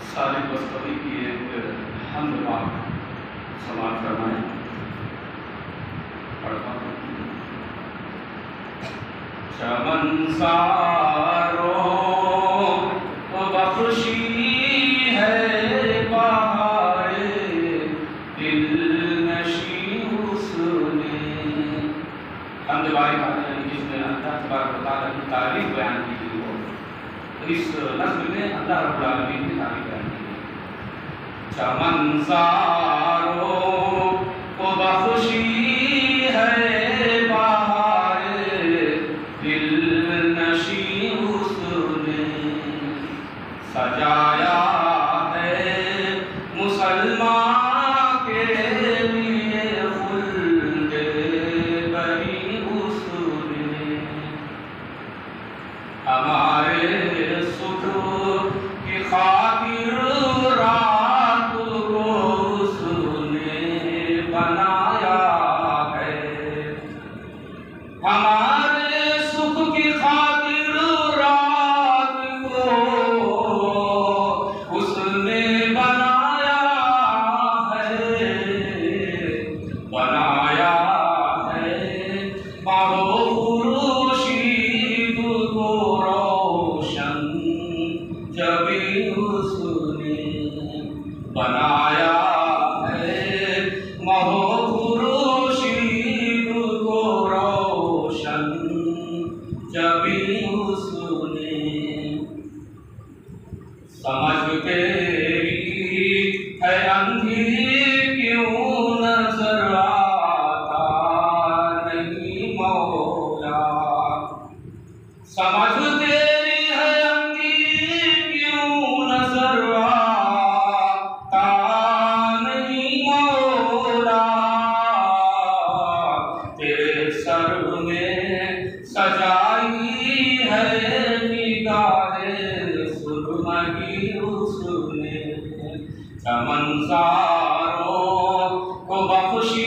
सारे बस्तवी की एक हमद पाक समाज फरमाएं। चमन सारो बख्शी है बहारे दिल नशी उसने। हमद बारी जिसमें अल्लाह तबारक व तआला की तारीफ बयान की गई हो, इस नज़्म में अल्लाह रब्बुल आलमीन की तारीफ बयान की गई। चमन सारो बख्शी है सजाया है मुसलमान के लिए खुल्दे बरी उसने। हमारे सुख की खातिर रात को उसने बनाया है। हमारे सुख की खातिर रात को उसने बनाया है खुर्शीद को रोशन जबी उसने बनाया है। खुर्शीद को रोशन जबी उसने। समझ तेरी है अंधी क्यों नजर आता नहीं मौला। समझ तेरी है अंधी क्यों नजर आता नहीं मौला। तेरे सर में सजाई है निगाहे सुरमई उसने। चमन सारों को बख्शी